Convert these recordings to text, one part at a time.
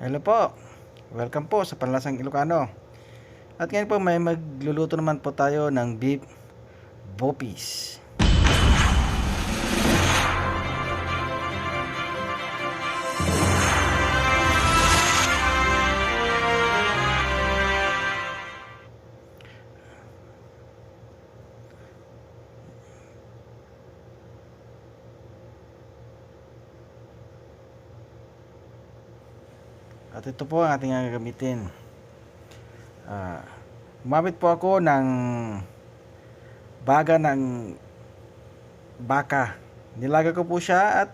Hello po. Welcome po sa Panlasang Ilocano. At ngayon po may magluluto naman po tayo ng beef bopis. At ito po ang ating gagamitin. Gumamit po ako ng baga ng baka. Nilaga ko po siya at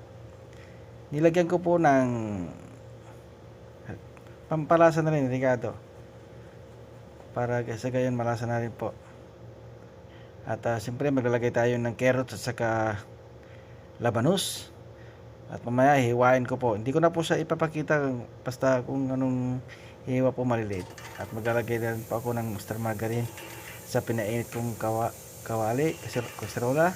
nilagyan ko po ng pampalasa na rin, rigado. Para sa gayon malasa na rin po. At siyempre maglalagay tayo ng carrots at saka labanos. At mamaya hiwain ko po. Hindi ko na po siya ipapakita basta kung anong hiwa po maliliit. At maglalagay din po ako ng mustard margarine sa pinainit kong kawali, kaserola.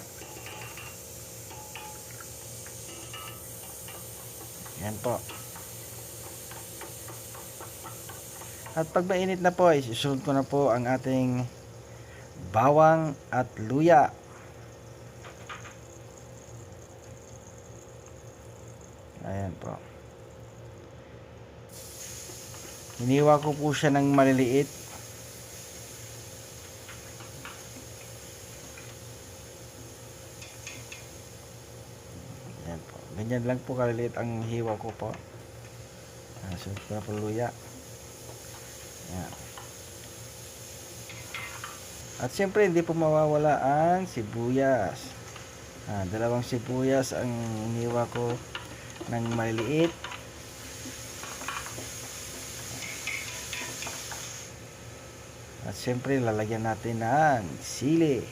Yan po. At pag mainit na po, isusunod ko na po ang ating bawang at luya. Ayan po. Hiniwa ko po siya ng maliliit. Ayan po. Ganyan lang po kaliliit ang hiwa ko po. Sunod ko na po luya. Ayan. At siyempre hindi po mawawala ang sibuyas. Dalawang sibuyas ang hiniwa ko ng maliliit. At siyempre lalagyan natin ng sili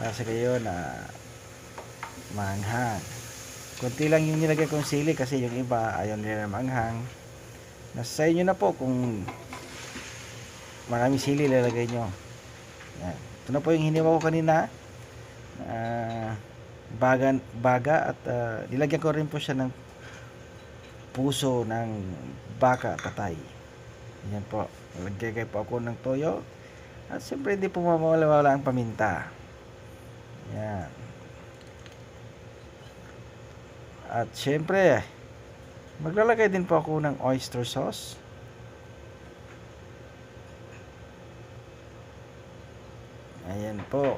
para sa gayon na maanghang. Kunti lang yung nilagay kong sili kasi yung iba ayaw nila na maanghang. Nasa inyo na po kung maraming sili lalagay nyo. Yan. Ito na po yung hiniwa ko kanina, baga at nilagyan ko rin po siya ng puso ng baka patay. Yan po. Naglagay po ako ng toyo at siyempre hindi po mawawala ang paminta. Yan. At siyempre maglalagay din po ako ng oyster sauce. Ayan po.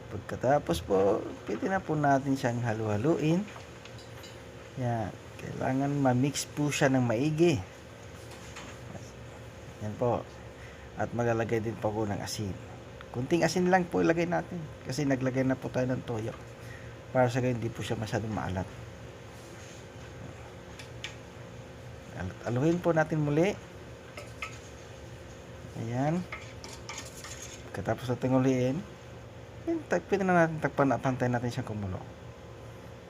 Pagkatapos po, pwede na po natin siyang halu-haluin. Yan. Kailangan ma-mix po siya ng maigi. Yan po. At maglalagay din po ako ng asin. Kunting asin lang po ilagay natin. Kasi naglagay na po tayo ng toyo. Para sa ganyan, hindi po siya masyadong maalat. Aluhin po natin muli. Ayan. Pagkatapos natin uliin, pwede na natin takpan at pantayin natin siyang kumulo.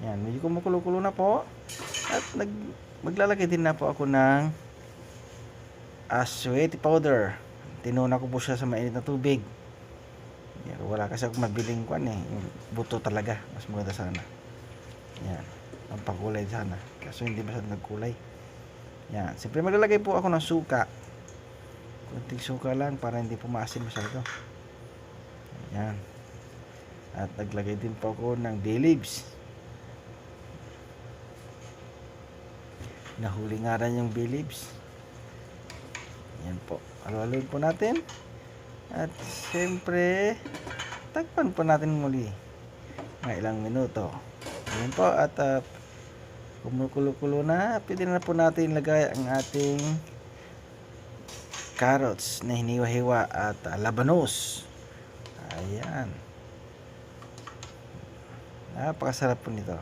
Yan, medyo kumukulo-kulo na po. At maglalagay din na po ako ng asweti powder. Tinuna ko po siya sa mainit na tubig. Yan, wala kasi akong mabiling kwan yung buto talaga. Mas maganda sana. Yan, ang pakulay sana. Kaso hindi masyadong nagkulay. Yan, siyempre maglalagay po ako ng suka. Kunting suka lang para hindi po maasin masyado. Yan. At naglagay din po ako ng bay leaves. Nahuli nga rin yung bay leaves. Yan po. Halo-haloin po natin. At siyempre takpan po natin muli mga ilang minuto. Yan po. At kumukulo-kulo na. Pwede na po natin ilagay ang ating carrots na hiniwa-hiwa at labanos. Ayan. Napakasarap po nito.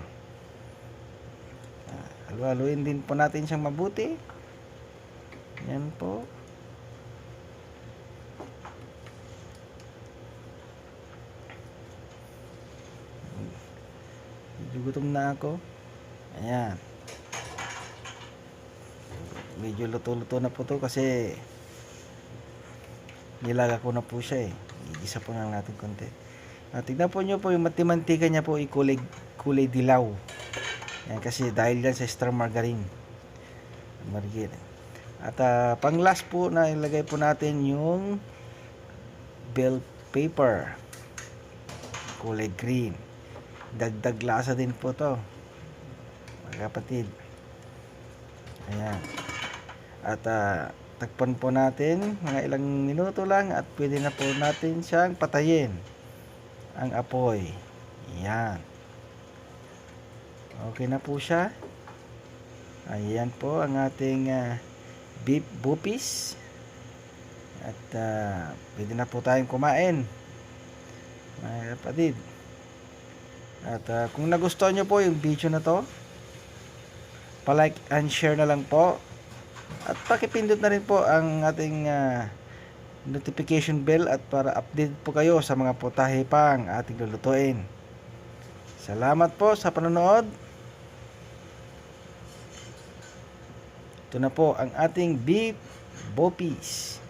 Halu-haluin din po natin siyang mabuti. Yan po. Medyo gutom na ako. Ayan. Medyo luto-luto na po to kasi nilaga ko na po siya Igisa po lang natin konti. Tignan po nyo po yung mantika niya po kulay dilaw. Yan, kasi dahil yan sa extra margarine. Marigit. At pang last po na ilagay po natin yung bell pepper. Kulay green. Dagdag lasa din po to, mga kapatid. Ayan. At takpan po natin mga ilang minuto lang at pwede na po natin siyang patayin ang apoy. Ayan. Okay na po siya. Ayan po ang ating beef bupis. At pwede na po tayong kumain, mga kapatid. At kung nagustuhan nyo po yung video na to, pa-like and share na lang po. At pakipindot na rin po ang ating notification bell at para update po kayo sa mga putahe pang ating lulutuin. Salamat po sa panonood. Ito na po ang ating beef bopis.